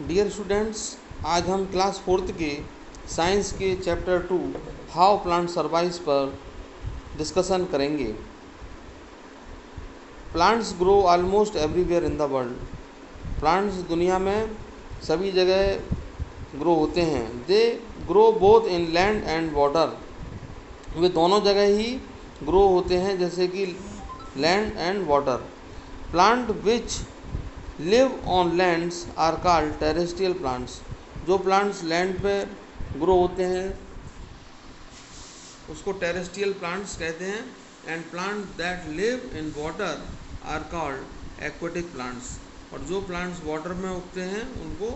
Dear students, आज हम class fourth के साइंस के चैप्टर 2 हाउ प्लांट सर्वाइव्स पर डिस्कशन करेंगे। Plants grow almost everywhere in the world. Plants दुनिया में सभी जगह ग्रो होते हैं। They grow both in land and water. वे दोनों जगह ही ग्रो होते हैं, जैसे कि land and water. Plant which live on lands are called terrestrial plants. जो प्लांट्स लैंड पे ग्रो होते हैं उसको टेरेस्ट्रियल प्लांट्स कहते हैं। And plant that live in water are called aquatic plants. और जो प्लांट्स वाटर में उगते हैं उनको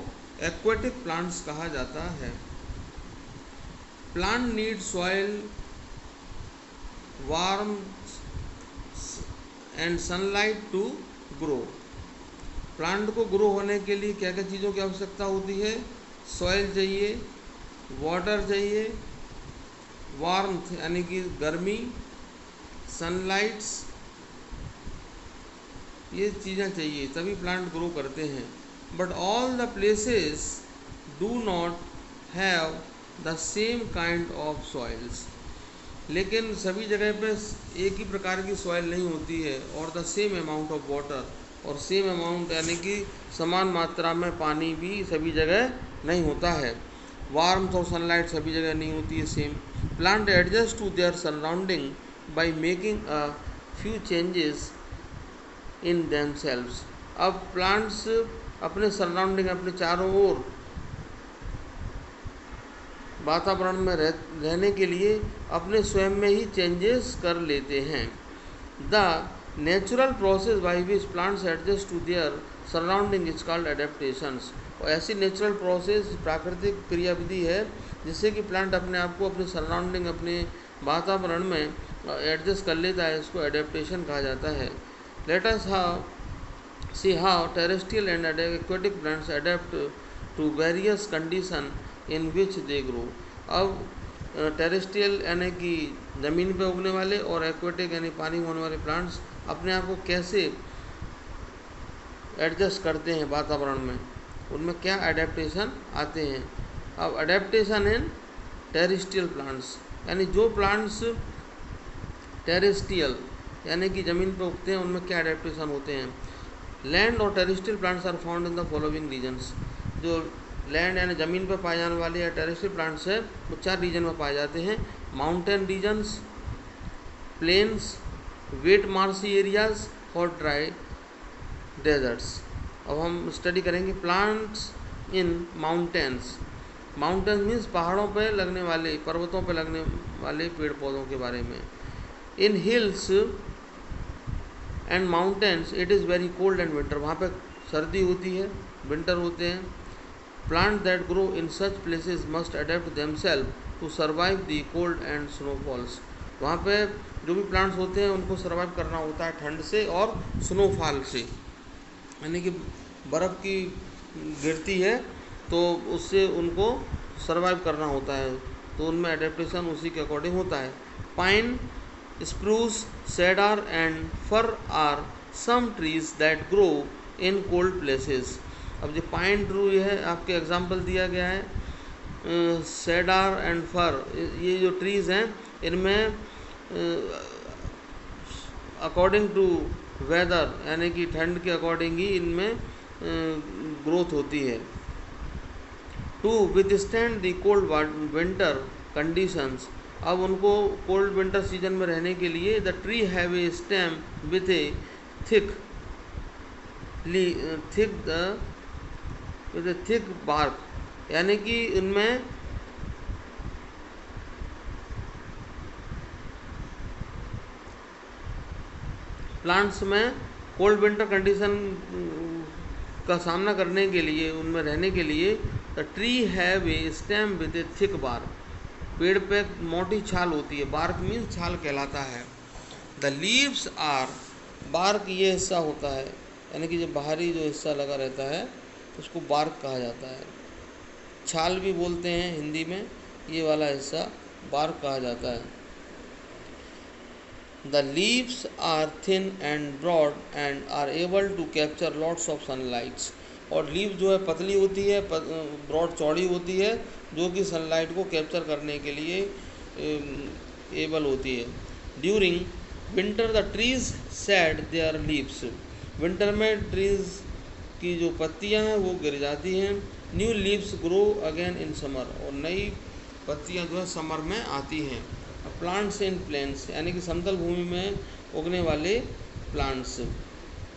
एक्वेटिक प्लांट्स कहा जाता है। Plant need soil, warm and sunlight to grow. Plant को ग्रो होने के लिए क्या क्या चीज़ों की आवश्यकता होती है? सॉइल चाहिए, वाटर चाहिए, वार्मथ यानी कि गर्मी, सनलाइट्स, ये चीज़ें चाहिए, तभी प्लांट ग्रो करते हैं। But all the places do not have the same kind of soils. लेकिन सभी जगह पे एक ही प्रकार की सॉइल नहीं होती है। और the same amount of water, और सेम अमाउंट यानी कि समान मात्रा में पानी भी सभी जगह नहीं होता है। वार्मथ और सनलाइट सभी जगह नहीं होती है same. Plant adjust to their surrounding by making a few changes in themselves. अब प्लांट्स अपने सराउंडिंग, अपने चारों ओर वातावरण में रहने के लिए अपने स्वयं में ही चेंजेस कर लेते हैं। The natural process by which plants adjust to their surrounding is called adaptations. और ऐसी नेचुरल प्रोसेस, प्राकृतिक क्रियाविधि है जिससे कि प्लांट अपने आप को अपने सराउंडिंग, अपने वातावरण में एडजस्ट कर लेता है, इसको एडेप्टेशन कहा जाता है। Let us see how terrestrial and aquatic plants adapt to various condition in which they grow. अब टेरेस्ट्रियल यानी कि ज़मीन पे उगने वाले और एक्वेटिक यानी पानी में होने वाले प्लांट्स अपने आप को कैसे एडजस्ट करते हैं वातावरण में, उनमें क्या एडेप्टेशन आते हैं। अब एडेप्टेशन इन टेरेस्ट्रियल प्लांट्स, यानी जो प्लांट्स टेरेस्ट्रियल यानी कि ज़मीन पे उगते हैं उनमें क्या एडेप्टेशन होते हैं। लैंड और terrestrial plants are found in the following regions. जो लैंड यानी ज़मीन पर पाए जाने वाले या टेरेस्ट्रियल प्लांट्स है वो 4 रीजन में पाए जाते हैं। Mountain regions, plains, wet marshy areas और ड्राई डेजर्ट्स। अब हम स्टडी करेंगे plants in mountains. Mountains means पहाड़ों पर लगने वाले, पर्वतों पर लगने वाले पेड़ पौधों के बारे में। In hills and mountains it is very cold and winter. वहाँ पर सर्दी होती है, विंटर होते हैं। Plant that grow in such places must adapt themselves to survive the cold and snowfalls. वहाँ पे जो भी प्लांट्स होते हैं उनको सर्वाइव करना होता है ठंड से और स्नोफॉल से, यानी कि बर्फ़ की गिरती है तो उससे उनको सर्वाइव करना होता है, तो उनमें एडेप्टेशन उसी के अकॉर्डिंग होता है। Pine, spruce, cedar and fir are some trees that grow in cold places. अब जो पाइन ट्रू है आपके एग्जाम्पल दिया गया है। सेडार एंड फर, ये जो ट्रीज़ हैं इनमें अकॉर्डिंग टू वेदर यानी कि ठंड के अकॉर्डिंग ही इनमें ग्रोथ होती है। To withstand the cold winter conditions. अब उनको कोल्ड विंटर सीजन में रहने के लिए the tree have a stem with a thick thick bark, यानी कि इनमें प्लांट्स में कोल्ड विंटर कंडीशन का सामना करने के लिए, उनमें रहने के लिए the tree have a stem with a thick bark. पेड़ पे मोटी छाल होती है, बार्क मीन्स छाल कहलाता है। द लीव्स आर, बार्क ये हिस्सा होता है यानी कि जो बाहरी जो हिस्सा लगा रहता है उसको बार्क कहा जाता है। छाल भी बोलते हैं हिंदी में, ये वाला हिस्सा बार्क कहा जाता है। The leaves are thin and broad and are able to capture lots of sunlights. और लीफ जो है पतली होती है, ब्रॉड चौड़ी होती है, जो कि सनलाइट को कैप्चर करने के लिए एबल होती है। During winter the trees shade there leaves, winter में ट्रीज की जो पत्तियां हैं वो गिर जाती हैं। New leaves grow again in summer, और नई पत्तियां जो है समर में आती हैं। प्लांट्स इन प्लेन्स, यानी कि समतल भूमि में उगने वाले plants.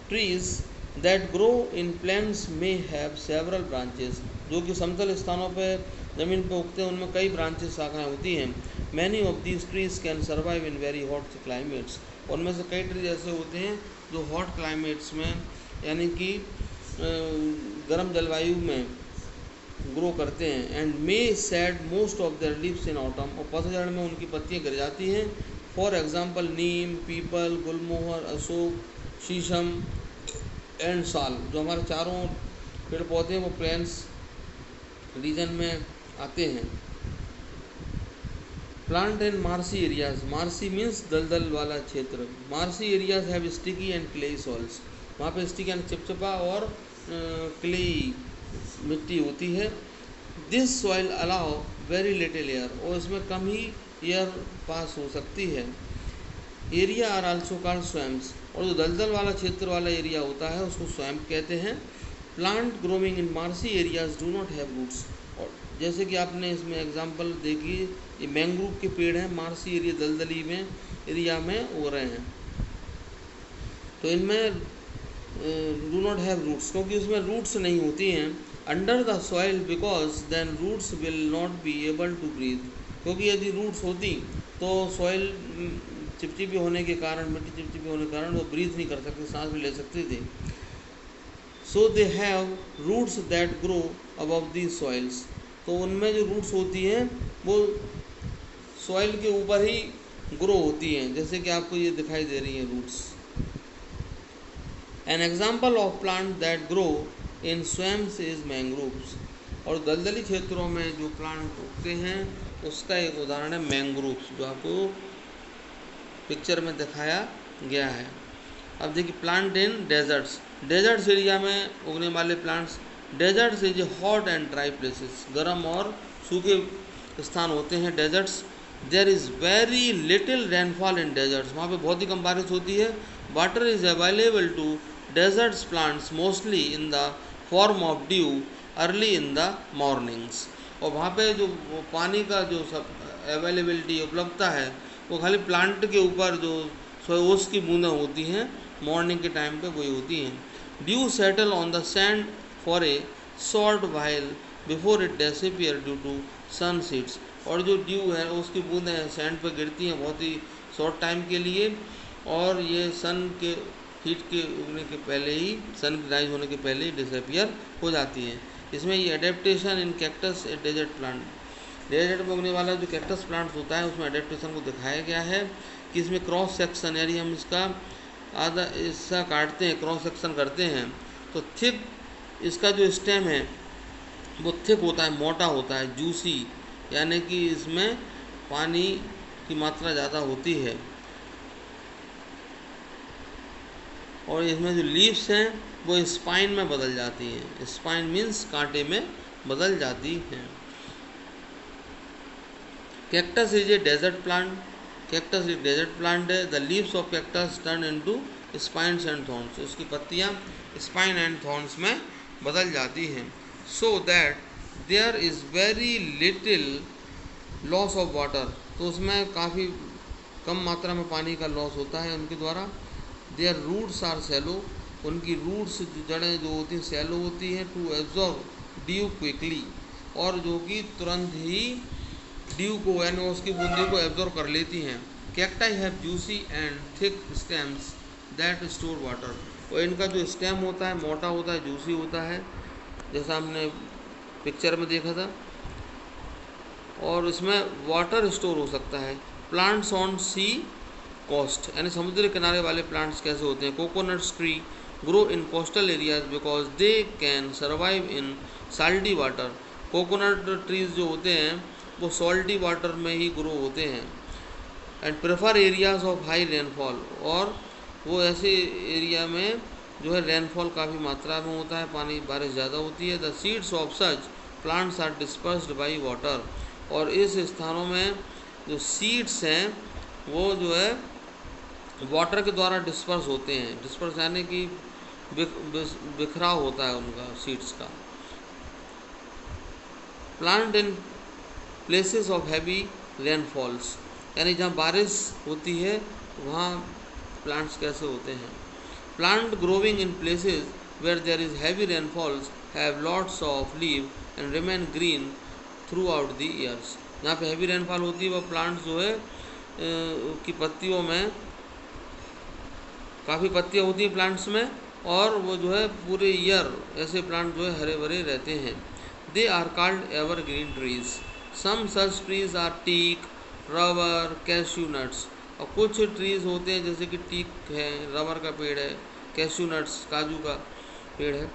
Trees that grow in plains में हैव सेवरल ब्रांचेस, जो कि समतल स्थानों पर ज़मीन पर उगते हैं उनमें कई ब्रांचेस शाखाएँ होती हैं। Many of these trees can survive in very hot climates, उनमें से कई ट्रीज ऐसे होते हैं जो हॉट क्लाइमेट्स में यानी कि गर्म जलवायु में ग्रो करते हैं। And may shed most of their leaves in autumn, और पतझड़ में उनकी पत्तियां गिर जाती हैं। For example neem, peepal, gulmohar, ashoka, sheesham and साल, जो हमारे चारों पेड़ पौधे हैं वो प्लेन्स रीजन में आते हैं। Plant in marshy areas, marshy means दलदल वाला क्षेत्र। Marshy areas have sticky and clayey soils, वहाँ पे स्टिकी एंड चिपचिपा और क्लेई मिट्टी होती है। This soil allow very little air, और इसमें कम ही एयर पास हो सकती है। Area are also called swamps, और जो दलदल वाला क्षेत्र वाला एरिया होता है उसको स्वैम्प कहते हैं। Plant growing in marshy areas do not have roots, और जैसे कि आपने इसमें एग्जांपल देखी, ये मैंग्रोव के पेड़ हैं, मार्सी एरिया दलदली में एरिया में उग रहे हैं, तो इनमें डू नॉट हैव रूट्स, क्योंकि उसमें रूट्स नहीं होती हैं। Under the soil because then roots will not be able to breathe, क्योंकि यदि रूट्स होती तो सॉइल चिपचिपी होने के कारण, मिट्टी चिपचिपी होने के कारण वो ब्रीथ नहीं कर सकते, सांस भी ले सकते थे। So they have roots that grow above the soils, तो उनमें जो रूट्स होती हैं वो सॉइल के ऊपर ही ग्रो होती हैं, जैसे कि आपको ये दिखाई दे रही हैं roots. An example of plant that grow in swamps is mangroves, और दलदली क्षेत्रों में जो प्लांट उगते हैं उसका एक उदाहरण है मैंग्रोव्स, जो आपको पिक्चर में दिखाया गया है। अब देखिए plant in deserts, deserts area में उगने वाले plants. Deserts is a hot and dry places, गर्म और सूखे स्थान होते हैं deserts. There is very little rainfall in deserts, वहाँ पे बहुत ही कम बारिश होती है। Water is available to deserts plants mostly in the form of dew early in the mornings, और वहाँ पे जो पानी का जो सब अवेलेबिलिटी उपलब्धता है वो खाली प्लांट के ऊपर जो ओस की बूंदें होती हैं मॉर्निंग के टाइम पे वही होती हैं। Dew settle on the sand for a short while before it disappear due to sun seeds, और जो ड्यू है उसकी बूंदें सैंड पर गिरती हैं बहुत ही शॉर्ट टाइम के लिए, और ये सन के हीट के उगने के पहले ही, सन की राइज होने के पहले ही डिसअपीयर हो जाती हैं। इसमें ये adaptation in cactus a desert plant, desert में उगने वाला जो कैक्टस प्लांट्स होता है उसमें एडेप्टेशन को दिखाया गया है कि इसमें क्रॉस सेक्शन, यानी हम इसका आधा हिस्सा काटते हैं, क्रॉस सेक्शन करते हैं, तो थिक इसका जो स्टेम है वो थिक होता है, मोटा होता है, जूसी, यानी कि इसमें पानी की मात्रा ज़्यादा होती है। और इसमें जो लीव्स हैं वो स्पाइन में बदल जाती हैं, स्पाइन मीन्स कांटे में बदल जाती हैं। Cactus is a desert plant, cactus एक डेजर्ट प्लांट है। The leaves of cactus turn into spines and thorns, उसकी पत्तियां स्पाइन एंड थॉर्न्स में बदल जाती हैं। So that there is very little loss of water, तो उसमें काफ़ी कम मात्रा में पानी का लॉस होता है उनके द्वारा। देयर रूट्स आर सैलो, उनकी रूट्स जड़ें जो होती हैं सैलो होती हैं। टू एब्जॉर्ब ड्यू क्विकली, और जो कि तुरंत ही ड्यू को यानी उसकी बूंदी को एब्जॉर्ब कर लेती हैं। Cacti have juicy and thick stems that store water, और इनका जो स्टेम होता है मोटा होता है, जूसी होता है, जैसा हमने पिक्चर में देखा था, और इसमें वाटर स्टोर हो सकता है। प्लांट्स ऑन सी कोस्ट, यानी समुद्र किनारे वाले प्लांट्स कैसे होते हैं। Coconuts tree grow in coastal areas because they can survive in salty water, coconut trees जो होते हैं वो सॉल्टी वाटर में ही ग्रो होते हैं। And prefer areas of high rainfall, और वो ऐसे एरिया में जो है रेनफॉल काफ़ी मात्रा में होता है, पानी बारिश ज़्यादा होती है। The seeds of such plants are dispersed by water, और इस स्थानों में जो सीड्स हैं वो जो है वाटर के द्वारा डिस्पर्स होते हैं। डिस्पर्स यानी कि बिखराव होता है उनका सीड्स का। Plant in places of heavy rainfalls, यानी जहाँ बारिश होती है वहाँ प्लांट्स कैसे होते हैं। Plant growing in places where there is heavy rainfalls have lots of leave and remain green throughout the years. जहाँ पे हैवी रेनफॉल होती है वह प्लांट्स जो है की पत्तियों में काफ़ी पत्तियाँ होती हैं प्लांट्स में, और वो जो है पूरे ईयर ऐसे प्लांट जो है हरे भरे रहते हैं। They are called evergreen trees. Some such trees are teak, rubber, cashew nuts. और कुछ ट्रीज होते हैं जैसे कि टीक है, रबर का पेड़ है, कैश्यू नट्स काजू का पेड़ है।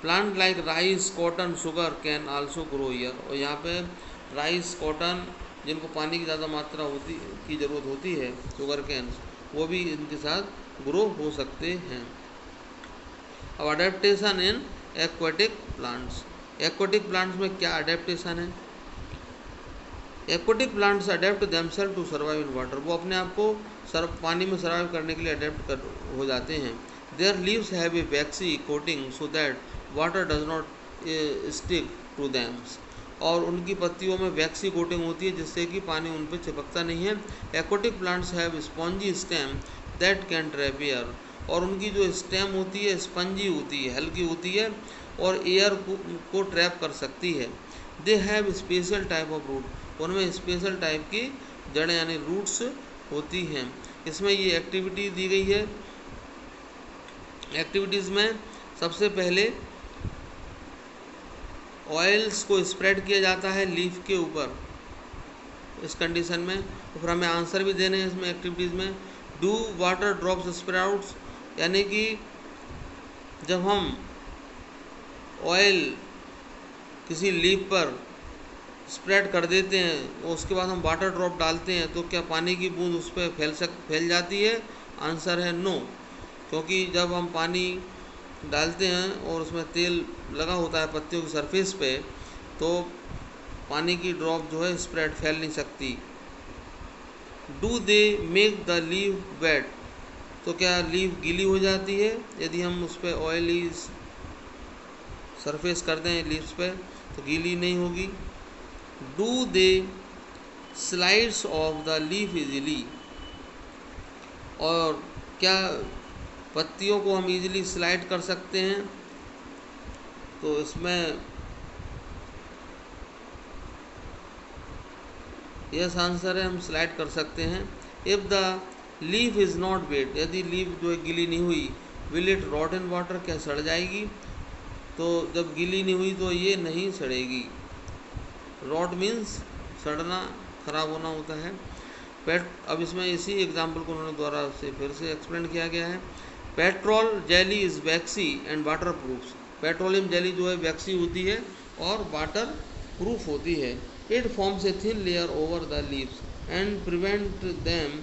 Plant like rice, cotton, sugar cane also grow year. और यहाँ पे राइस, कॉटन जिनको पानी की ज़्यादा मात्रा की ज़रूरत होती है, शुगर कैन, वो भी इनके साथ ग्रो हो सकते हैं। अब adaptation in aquatic plants. Aquatic plants में क्या अडेप्टेशन है? Aquatic plants adapt themselves to survive in water. वो अपने आप को पानी में सर्वाइव करने के लिए अडेप्ट हो जाते हैं। Their leaves have a waxy coating so that water does not stick to them. और उनकी पत्तियों में वैक्सी कोटिंग होती है जिससे कि पानी उन पर चिपकता नहीं है। Aquatic plants have spongy stem that can trap air. और उनकी जो स्टेम होती है स्पंजी होती है, हल्की होती है और एयर को ट्रैप कर सकती है। They have special type of root. उनमें स्पेशल टाइप की जड़ें यानी रूट्स होती हैं। इसमें ये एक्टिविटी दी गई है। एक्टिविटीज़ में सबसे पहले ऑयल्स को स्प्रेड किया जाता है लीफ के ऊपर इस कंडीशन में। तो फिर हमें आंसर भी देने हैं इसमें एक्टिविटीज़ में। डू वाटर ड्रॉप्स स्प्राउट्स, यानी कि जब हम ऑयल किसी लीफ पर स्प्रेड कर देते हैं और उसके बाद हम वाटर ड्रॉप डालते हैं तो क्या पानी की बूंद उस पर फैल जाती है? आंसर है नो, क्योंकि जब हम पानी डालते हैं और उसमें तेल लगा होता है पत्तियों की सरफेस पे, तो पानी की ड्रॉप जो है स्प्रेड फैल नहीं सकती। Do they make the leave wet, तो क्या लीफ गीली हो जाती है यदि हम उस पर ऑयली सरफेस कर दें लीव्स पे? तो गीली नहीं होगी। Do they slides of the leaf easily, और क्या पत्तियों को हम इजीली स्लाइड कर सकते हैं? तो इसमें यस आंसर है, हम स्लाइड कर सकते हैं। If the leaf is not wet, यदि लीफ जो है गीली नहीं हुई, will it rot in water, क्या सड़ जाएगी? तो जब गीली नहीं हुई तो ये नहीं सड़ेगी। रॉट मीन्स सड़ना, खराब होना होता है। अब इसमें इसी एग्जाम्पल को उन्होंने द्वारा से फिर से एक्सप्लेन किया गया है। Petrol jelly is vaccine and water proofs. Petroleum jelly जो है वैक्सी होती है और वाटर प्रूफ होती है। It forms a thin layer over the leaves and prevent them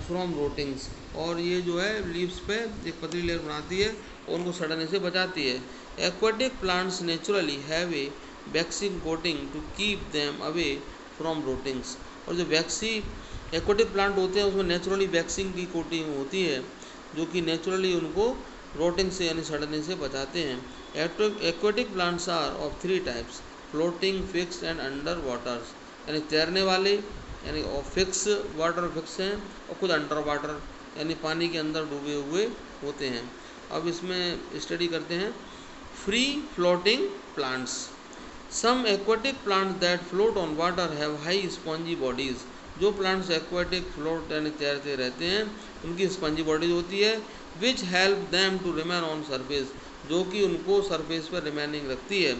from rottings. और ये जो है लीव्स पे एक पतली लेयर बनाती है और उनको सड़ने से बचाती है। Aquatic plants naturally have a waxen coating to keep them away from rottings. और जो एक्वेटिक प्लांट होते हैं उसमें नेचुरली वैक्सीन की कोटिंग होती है जो कि नेचुरली उनको रोटिंग से यानी सड़ने से बचाते हैं। Aquatic plants are of 3 types, floating, fix and under waters. यानी तैरने वाले यानी फिक्स वाटर फिक्स हैं और कुछ अंडर वाटर यानी पानी के अंदर डूबे हुए होते हैं। अब इसमें स्टडी करते हैं। Free floating plants. Some aquatic plants that float on water have high spongy bodies. जो प्लांट्स एक्वेटिक फ्लोट यानी तैरते रहते हैं उनकी स्पंजी बॉडीज होती है। Which help them to remain on surface, जो कि उनको सरफेस पर रिमेनिंग रखती है।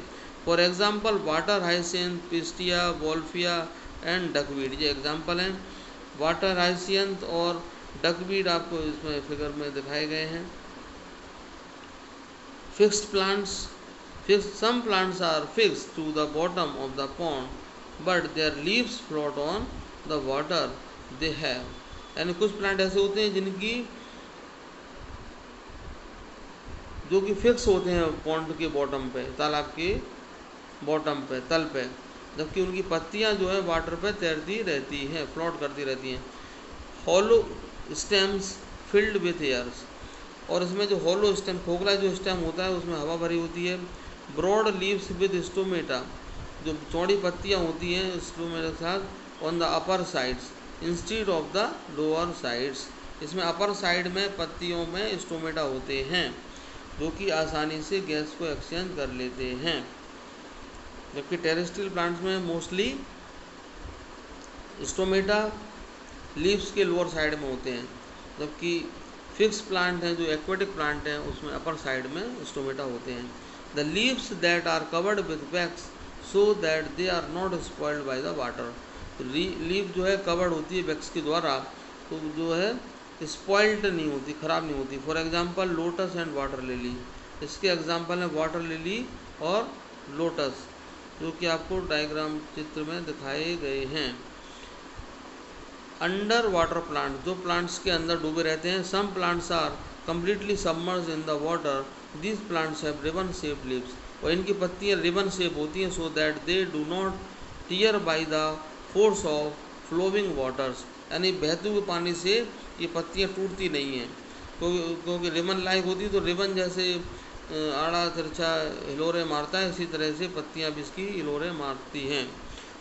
For example water hyacinth, Pistia, Wolffia and duckweed, ये एग्जाम्पल हैं। वाटर हाइसियंथ और डकवीड आपको इसमें फिगर में दिखाए गए हैं। Fixed plants. Some plants are fixed to the bottom of the pond, but their leaves float on the water they have. यानी कुछ प्लांट ऐसे होते हैं जिनकी जो कि फिक्स होते हैं पॉन्ड के बॉटम पे, तालाब के बॉटम पे, तल पे, जबकि उनकी पत्तियां जो है वाटर पे तैरती रहती हैं, फ्लोट करती रहती हैं। Hollow stems filled with airs, और इसमें जो हॉलो स्टेम, खोखला जो स्टेम होता है उसमें हवा भरी होती है। ब्रॉड लीव्स विद स्टोमेटा, जो चौड़ी पत्तियां होती हैं स्टोमेटा के साथ, on the upper sides instead of the lower sides, इसमें अपर साइड में पत्तियों में स्टोमेटा होते हैं जो कि आसानी से गैस को एक्सचेंज कर लेते हैं। जबकि टेरेस्ट्रियल प्लांट्स में मोस्टली स्टोमेटा लीव्स के लोअर साइड में होते हैं, जबकि फिक्स प्लांट हैं जो एक्वेटिक प्लांट हैं उसमें अपर साइड में स्टोमेटा होते हैं। The leaves that are covered with wax so that they are not spoiled by the water, तो लीव जो है कवर्ड होती है वैक्स के द्वारा, तो जो है स्पॉइल्ड नहीं होती, ख़राब नहीं होती। For example lotus and water lily, इसके एग्जांपल हैं वाटर लिली और लोटस, जो कि आपको डायग्राम चित्र में दिखाए गए हैं। अंडर वाटर प्लांट, जो प्लांट्स के अंदर डूबे रहते हैं। Some plants are completely submerge in the water, these plants have ribbon shape leaves, और इनकी पत्तियां रिबन शेप होती हैं, so that they do not tear by the force of flowing waters, यानी बहते हुए पानी से ये पत्तियां टूटती नहीं हैं, क्योंकि रिबन लाइक होती है, तो रिबन जैसे आड़ा तिरछा हिलोरे मारता है, इसी तरह से पत्तियां भी इसकी हिलोरे मारती हैं।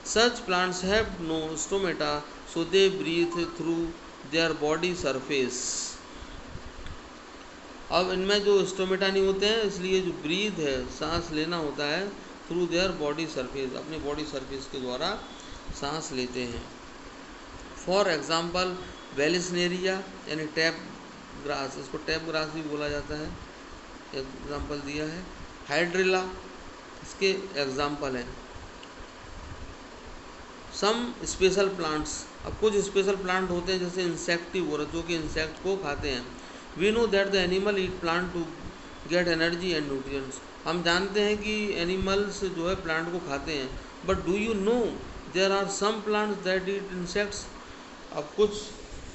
Such plants have no stomata so they breathe through their body surface, अब इनमें जो स्टोमेटा नहीं होते हैं इसलिए जो ब्रीथ है, सांस लेना होता है, थ्रू देयर बॉडी सरफेस, अपनी बॉडी सरफेस के द्वारा सांस लेते हैं। फॉर एग्जांपल वेलिसनेरिया यानी टैप ग्रास, इसको टैप ग्रास भी बोला जाता है, एग्जांपल दिया है। हाइड्रिला इसके एग्जांपल हैं। सम स्पेशल प्लांट्स, अब कुछ स्पेशल प्लांट होते हैं जैसे इंसेक्टिवोरस, जो कि इंसेक्ट को खाते हैं। We know that the animal eat plant to get energy and nutrients, हम जानते हैं कि एनिमल्स जो है प्लांट को खाते हैं, but do you know there are some plants that eat insects, अब कुछ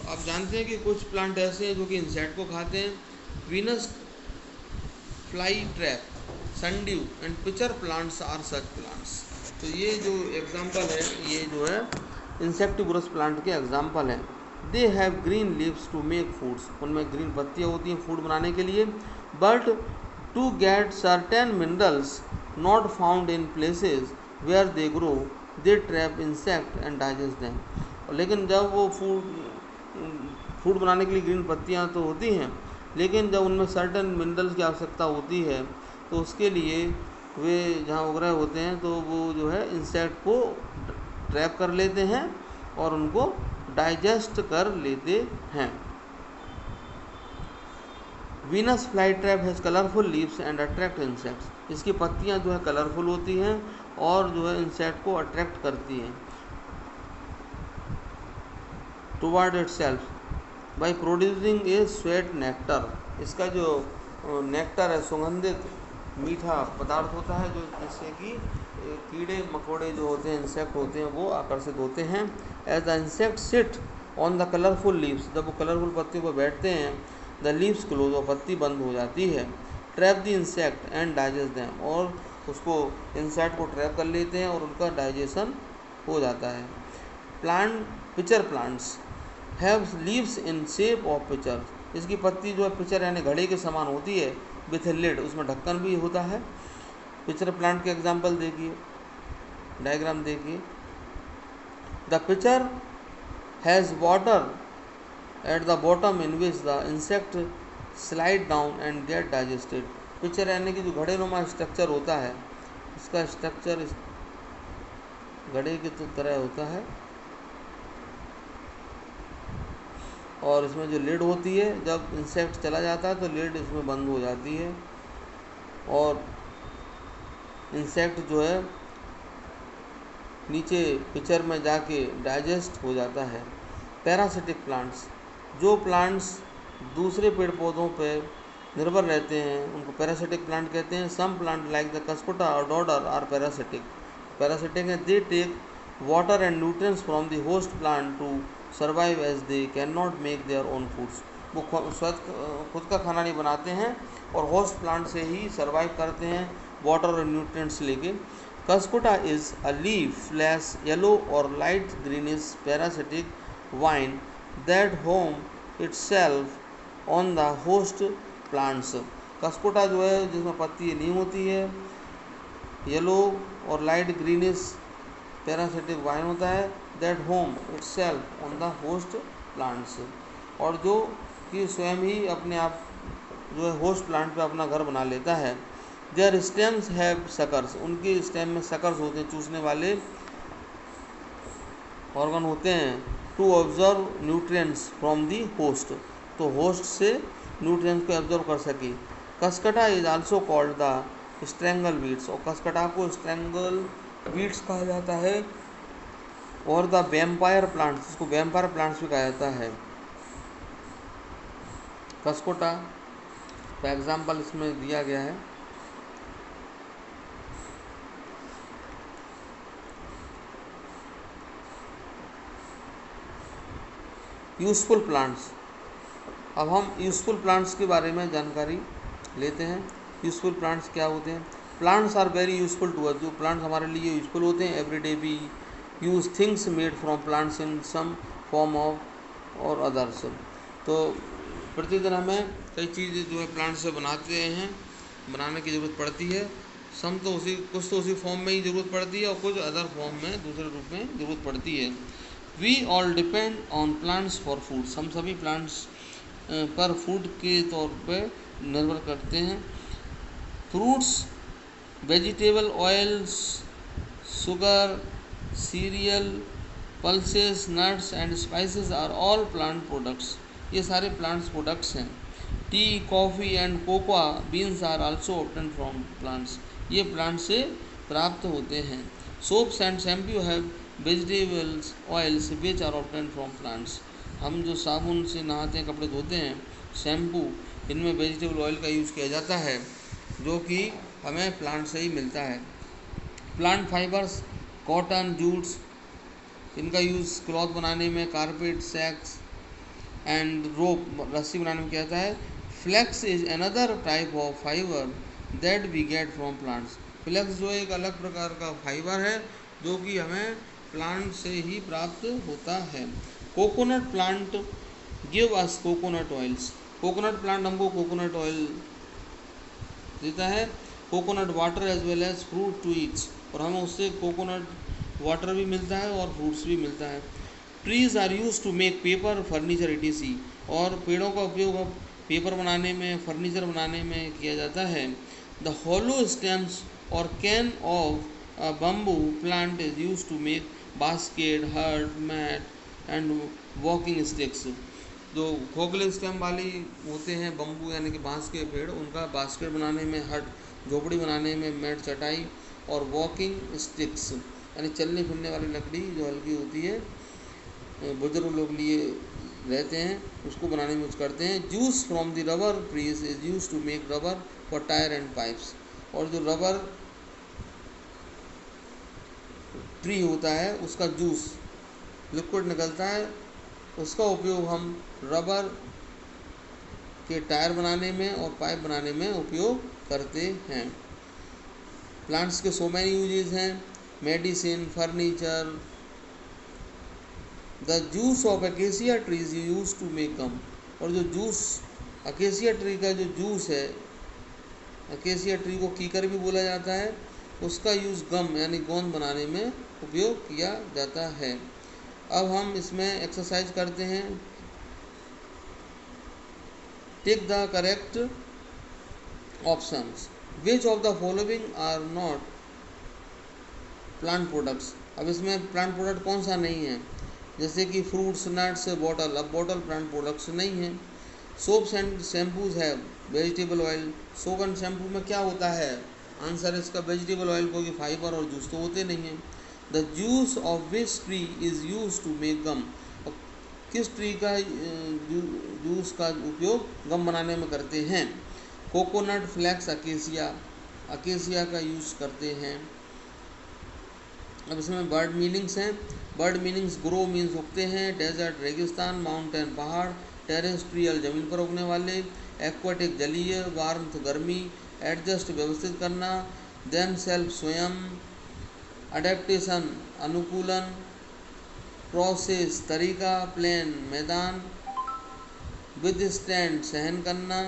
आप जानते हैं कि कुछ प्लांट ऐसे हैं जो कि इंसेक्ट को खाते हैं। Venus fly trap, sundew and pitcher plants are such plants, तो ये जो एग्जांपल है ये जो है इंसेक्टिवोरस प्लांट के एग्जांपल हैं। They have green leaves to make foods, उनमें ग्रीन पत्तियाँ होती हैं फूड बनाने के लिए। But to get certain minerals not found in places where they grow, they trap insect and digest them, लेकिन जब वो फूड बनाने के लिए ग्रीन पत्तियाँ तो होती हैं, लेकिन जब उनमें सर्टेन मिनरल्स की आवश्यकता होती है तो उसके लिए वे जहाँ उग रहे होते हैं तो वो जो है इंसेक्ट को ट्रैप कर लेते हैं और उनको डाइजेस्ट कर लेते हैं। Venus fly trap has colourful leaves and attract insects, इसकी पत्तियाँ जो है कलरफुल होती हैं और जो है इंसेक्ट को अट्रैक्ट करती हैं toward itself by producing A sweat nectar, इसका जो नेक्टर है सुगंधित मीठा पदार्थ होता है, जो जिससे कि कीड़े मकोड़े जो होते हैं इंसेक्ट होते हैं वो आकर्षित होते हैं। As the insect sit on the colourful leaves, जब वो कलरफुल पत्तियों पर बैठते हैं, द लीव्स क्लोज, और पत्ती बंद हो जाती है। Trap the insect and digest them, और उसको इंसेक्ट को ट्रैप कर लेते हैं और उनका डाइजेशन हो जाता है। Plant pitcher plants have leaves in shape of pitcher, इसकी पत्ती जो है पिचर यानी घड़े के समान होती है, विथ ए लिड, उसमें ढक्कन भी होता है। पिचर प्लांट के एग्जांपल देखिए, डायग्राम देखिए। The pitcher has water at the bottom in which the insect slide down and get digested, pitcher यानी कि जो घड़े नुमा स्ट्रक्चर होता है, इसका स्ट्रक्चर इस घड़े की तरह होता है, और इसमें जो लिड होती है जब इंसेक्ट चला जाता है तो लिड इसमें बंद हो जाती है और इंसेक्ट जो है नीचे पिचर में जाके डाइजेस्ट हो जाता है। पैरासिटिक प्लांट्स, जो प्लांट्स दूसरे पेड़ पौधों पे निर्भर रहते हैं उनको पैरासिटिक प्लांट कहते हैं। Some plant like the cuscuta और डॉडर आर पैरासिटिक, पैरासिटिक है, they take water and nutrients from the host plant to survive as they can not make their own foods, वो खुद का खाना नहीं बनाते हैं और होस्ट प्लांट से ही सर्वाइव करते हैं वाटर और न्यूट्रिएंट्स लेके। Cuscuta is a leafless yellow or light greenish parasitic vine that home itself on the host plants। Cuscuta जो है जिसमें पत्ती नहीं होती है, येलो और लाइट ग्रीनिश पैरासिटिक वाइन होता है, that home itself on the host plants, और जो कि स्वयं ही अपने आप जो है होस्ट प्लांट पे अपना घर बना लेता है। देयर स्टेम्स हैव सकर्स, उनके स्टेम में सकर्स होते हैं, चूसने वाले ऑर्गन होते हैं। To observe nutrients from the host, तो होस्ट से न्यूट्रिएंट्स को ऑब्जर्व कर सके। Cuscuta is also called the strangle weeds, और कसकटा को स्ट्रैंगल वीड्स कहा जाता है, और द वैम्पायर प्लांट्स, इसको वैम्पायर प्लांट्स भी कहा जाता है। कसकोटा का एग्जाम्पल इसमें दिया गया है। यूजफुल प्लांट्स, अब हम यूजफुल प्लांट्स के बारे में जानकारी लेते हैं। यूजफुल प्लांट्स क्या होते हैं? Plants are very useful to us, जो प्लांट्स हमारे लिए यूजफुल होते हैं। Everyday we use things made from plants in some form of और अदर्स, तो प्रतिदिन हमें कई चीज़ें जो है प्लांट से बनाने की ज़रूरत पड़ती है। कुछ तो उसी फॉर्म में ही ज़रूरत पड़ती है और कुछ अदर फॉर्म में, दूसरे रूप में ज़रूरत पड़ती है। We all depend on plants for foods, हम सभी प्लांट्स पर फूड के तौर पर निर्भर करते हैं। Fruits, vegetable oils, sugar, cereal, pulses, nuts and spices are all plant products, ये सारे प्लांट्स प्रोडक्ट्स हैं। Tea, coffee and cocoa beans are also obtain from plants, ये प्लांट से प्राप्त होते हैं। Soaps and shampoo have vegetables oils which are obtain from plants, हम जो साबुन से नहाते हैं, कपड़े धोते हैं, शैम्पू, इनमें वेजिटेबल ऑयल का यूज़ किया जाता है, जो कि हमें प्लांट से ही मिलता है। प्लांट फाइबर्स, कॉटन, जूट्स, इनका यूज़ क्लॉथ बनाने में, कारपेट, सैक्स एंड रोप, रस्सी बनाने में किया जाता है। Flax is another type of fibre that we get from plants, flax जो एक अलग प्रकार का फाइबर है जो कि हमें प्लांट से ही प्राप्त होता है। Coconut plant give us coconut oils, coconut plant हमको कोकोनट ऑयल देता है। Coconut water as well as fruit to eats, और हमें उससे कोकोनट वाटर भी मिलता है और फ्रूट्स भी मिलता है। Trees are use to make paper, furniture etc, और पेड़ों का उपयोग पेपर बनाने में, फर्नीचर बनाने में किया जाता है। द होलो स्टेम्स और cane of a bamboo plant is use to make basket, hut, mat and walking sticks, जो खोखले स्टेम वाली होते हैं बम्बू यानी कि बांस के पेड़, उनका बास्केट बनाने में, हट, झोपड़ी बनाने में, मैट, चटाई, और वॉकिंग स्टिक्स यानी चलने फिरने वाली लकड़ी जो हल्की होती है, बुजुर्ग लोग लिए रहते हैं, उसको बनाने में यूज करते हैं। Juice from the rubber trees is use to make rubber for tyre and pipes, और जो रबर ट्री होता है उसका जूस, लिक्विड निकलता है, उसका उपयोग हम रबर के टायर बनाने में और पाइप बनाने में उपयोग करते हैं। प्लांट्स के सो मैनी यूजेस हैं, medicine, furniture. The juice of acacia trees use to make gum, और जो जूस अकेसिया ट्री का जो जूस है, अकेसिया ट्री को कीकर भी बोला जाता है, उसका यूज़ गम यानी गोंद बनाने में उपयोग किया जाता है। अब हम इसमें एक्सरसाइज करते हैं। Tick the correct options, which of the following are not plant products, अब इसमें प्लांट प्रोडक्ट कौन सा नहीं है, जैसे कि फ्रूट्स, नट्स, बॉटल, अब बॉटल प्लांट प्रोडक्ट्स नहीं है। सोप्स एंड शैम्पूज है vegetable oil, soap and shampoo में क्या होता है, आंसर इसका वेजिटेबल ऑयल, क्योंकि फाइबर और जूस तो होते नहीं हैं। The juice of which tree is use to make gum, किस ट्री का जूस का उपयोग गम बनाने में करते हैं। कोकोनट, फ्लैक्स, अकेसिया का यूज़ करते हैं। अब इसमें बर्ड मीनिंग्स हैं। बर्ड मीनिंग्स, ग्रो मीन्स उगते हैं, डेजर्ट रेगिस्तान, माउंटेन पहाड़, टेरेस्ट्रियल जमीन पर उगने वाले, एक्वाटिक जलीय, वार्मथ गर्मी, एडजस्ट व्यवस्थित करना, देम सेल्फ स्वयं, अडेप्टेशन अनुकूलन, प्रोसेस तरीका, प्लेन मैदान, विदस्टैंड सहन करना,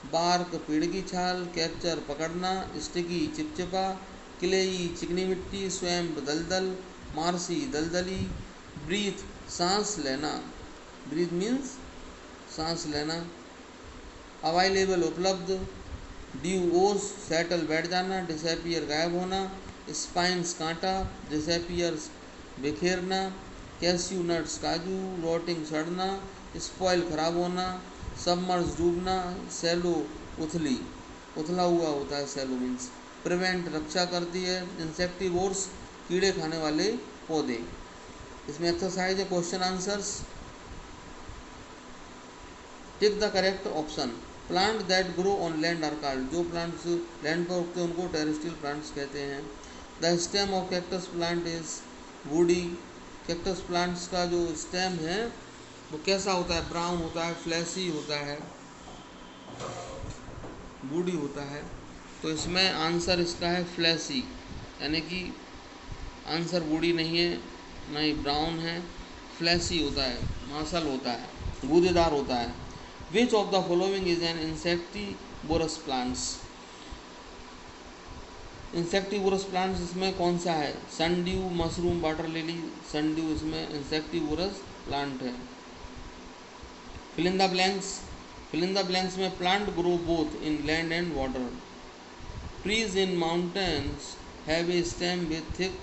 बार्क पेड़ की छाल, कैप्चर पकड़ना, स्टिकी चिपचिपा, क्लेई चिकनी मिट्टी, स्वैम्प दलदल, मार्सी दलदली, ब्रीथ सांस लेना, ब्रीथ मीन्स सांस लेना, अवेलेबल उपलब्ध, ड्यू ओस सेटल बैठ जाना, डिसएपियर गायब होना, स्पाइंस कांटा, डिसएपियर्स बिखेरना, कैस्यू नट्स काजू, रोटिंग सड़ना, स्पॉइल खराब होना, सबमर्ज डूबना, सेलो उथली उथला हुआ होता है सेलो मीन्स, प्रिवेंट रक्षा करती है, इंसेक्टिवोर्स कीड़े खाने वाले पौधे। इसमें एक्सरसाइज है question answers, tick the correct option. Plant that grow on land are called, जो प्लांट्स लैंड पर उगते हैं उनको टेरेस्ट्रियल प्लांट्स कहते हैं। The stem of cactus plant is woody, cactus plants का जो स्टेम है वो कैसा होता है, ब्राउन होता है, फ्लैशी होता है, वुडी होता है। तो इसमें आंसर इसका है फ्लैशी, यानी कि आंसर वुडी नहीं है, नहीं ब्राउन है, फ्लैशी होता है, मांसल होता है, गूदेदार होता है। Which of the following is an insectivorous plants, insectivorous plants इसमें कौन सा है, sundew, mushroom, water lily. Sundew इसमें इंसेक्टिवोरस प्लांट है। Fill in the blanks, fill in the blanks में plant grow both in land and water. Trees in mountains have a stem with thick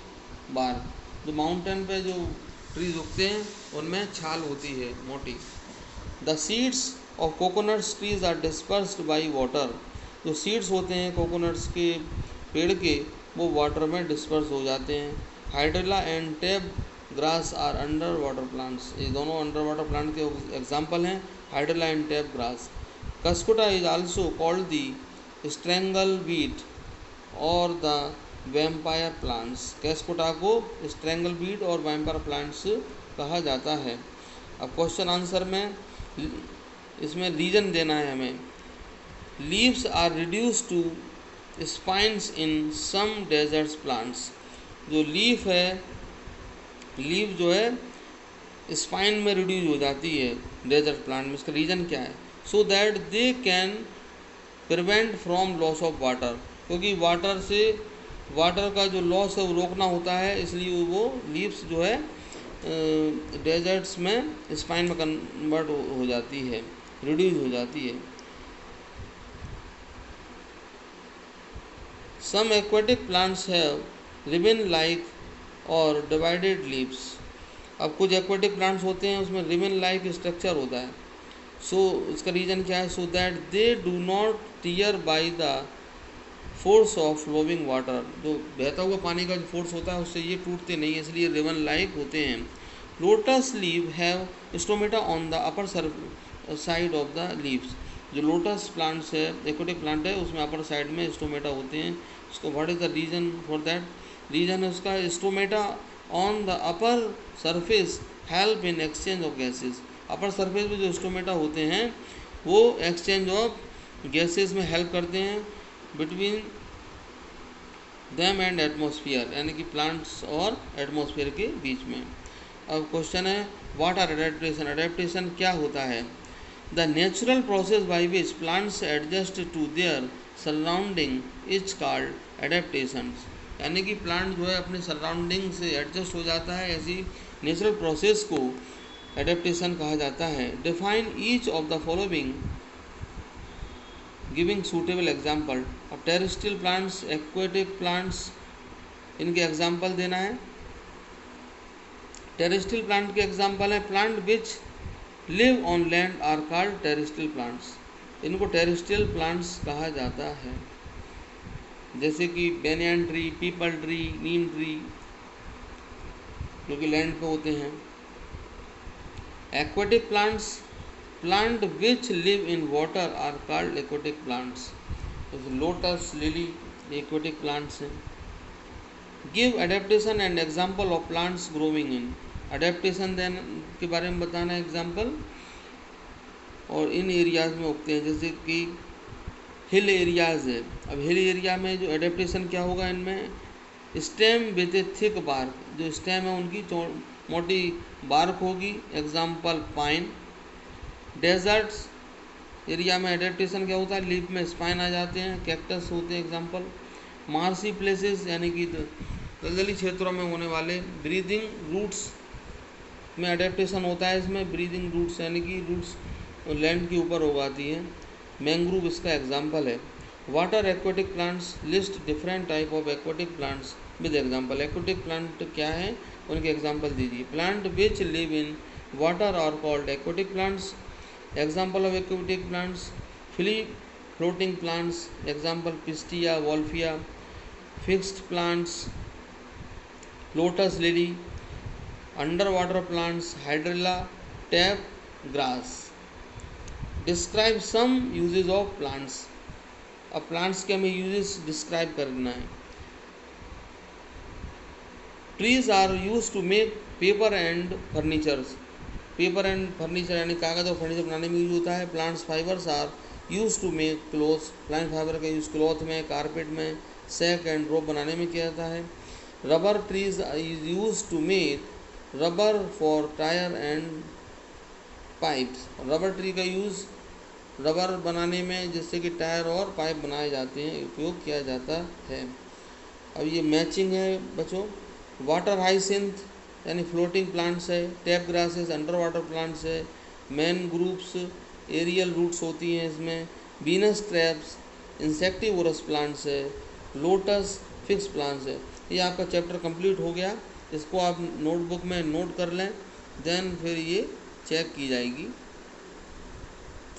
bark, जो mountain पे जो trees उगते हैं उनमें छाल होती है मोटी। The seeds of coconuts trees are dispersed by water, जो सीड्स होते हैं कोकोनट्स के पेड़ के वो वाटर में डिस्पर्स हो जाते हैं। Hydrilla and tape grass are under water plants, ये दोनों अंडर वाटर प्लांट के एग्जाम्पल हैं, Hydrilla and tape grass. Cuscuta is also called the strangle weed और द वैम्पायर प्लांट्स, कैस्कुटा को स्ट्रेंगल बीट और वैम्पायर प्लांट्स कहा जाता है। अब क्वेश्चन आंसर में इसमें रीजन देना है हमें। Leaves are reduce to spines in some deserts plants, जो लीफ है, लीफ जो है स्पाइन में रिड्यूस हो जाती है डेजर्ट प्लांट में, इसका रीज़न क्या है, so that they can prevent from loss of water, क्योंकि वाटर का जो लॉस है वो रोकना होता है, इसलिए वो लीव्स जो है डेजर्ट्स में स्पाइन में कन्वर्ट हो जाती है, रिड्यूस हो जाती है। Some aquatic plants have ribbon like और डिवाइडेड लीव्स, अब कुछ एक्वेटिक प्लांट्स होते हैं उसमें रिबन लाइक स्ट्रक्चर होता है। सो इसका रीज़न क्या है, so that they do not tear by the force of flowing water, जो बहता हुआ पानी का जो फोर्स होता है उससे ये टूटते नहीं है, इसलिए रिबन लाइक होते हैं। Lotus leave have stomata on the upper side of the leaves, जो लोटस प्लांट्स है एक्वेटिक प्लांट है उसमें अपर साइड में स्टोमेटा होते हैं। उसको what is the reason for that, reason है उसका stomata on the upper surface help in exchange of gases, upper surface पे जो स्टोमेटा होते हैं वो एक्सचेंज ऑफ गैसेस में हेल्प करते हैं बिटवीन देम एंड एटमॉस्फेयर, यानी कि प्लांट्स और एटमॉस्फेयर के बीच में। अब क्वेश्चन है व्हाट आर एडेप्टेशन, एडेप्टेशन क्या होता है। The natural process by which plants adjust to their surrounding is called adaptation, यानी कि प्लांट जो है अपने सराउंडिंग से एडजस्ट हो जाता है, ऐसी नेचुरल प्रोसेस को एडेप्टेशन कहा जाता है। Define each of the following giving suitable example. अब टेरेस्ट्रियल प्लांट्स, एक्वेटिक प्लांट्स, इनके एग्जाम्पल देना है। टेरेस्ट्रियल प्लांट के एग्जाम्पल है plant which live on land are called terrestrial plants, इनको टेरेस्ट्रियल प्लांट्स कहा जाता है, जैसे कि banyan tree, peepal tree, neem tree, जो कि लैंड पे होते हैं। Aquatic plants, plant which live in water are called aquatic plants, जैसे लोटस, लिली, एक्वेटिक प्लांट्स हैं। Give adaptation and example of plants growing in, adaptation देने के बारे में बताना एग्जाम्पल। और इन एरियाज़ में उगते हैं, जैसे कि हिल एरियाज़ है। अब हिल एरिया में जो एडेप्टेशन क्या होगा, इनमें stem with a thick bark, जो स्टेम है उनकी मोटी बार्क होगी, एग्जाम्पल पाइन। डेजर्ट्स एरिया में एडेप्टेशन क्या होता है, लीफ में स्पाइन आ जाते हैं, कैक्टस होते हैं एग्जाम्पल। मार्सी प्लेसेस यानी कि दलदली क्षेत्रों में होने वाले ब्रीदिंग रूट्स में एडेप्टेशन होता है। इसमें ब्रीदिंग रूट्स यानी कि रूट्स लैंड के ऊपर उगाती है। मैंग्रोव इसका एग्जाम्पल है। Water aquatic plants, list different type of aquatic plants with example. Aquatic plant क्या है, उनके एग्जाम्पल दीजिए। Plant which live in water are called aquatic plants. Example of aquatic plants, free floating plants, example pistia, wolffia. Fixed plants, lotus lily. Under water plants, hydrilla, tap grass. Describe some usages of plants. अब plants के हमें usages describe करना है। Trees are use to make paper and furnitures. Paper and furniture यानी कागज़ और furniture बनाने में यूज होता है। Plants fibres are use to make clothes. Plant fibre का यूज़ क्लॉथ में, कारपेट में, सैक एंड रोप बनाने में किया जाता है। Rubber trees is use to make rubber for tyre and pipes. Rubber tree का यूज़ रबर बनाने में, जिससे कि टायर और पाइप बनाए जाते हैं, उपयोग किया जाता है। अब ये मैचिंग है बच्चों। वाटर हाइसिंथ यानी फ्लोटिंग प्लांट्स है। Tap grasses under water plants है। मैनग्रूव्स एरियल रूट्स होती हैं इसमें। वीनस क्रैब्स इंसेक्टिवोरस प्लांट्स है। लोटस फिक्स प्लांट्स है। ये आपका चैप्टर कंप्लीट हो गया। इसको आप नोटबुक में नोट कर लें, देन फिर ये चेक की जाएगी।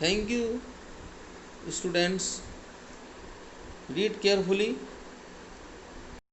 Thank you students, read carefully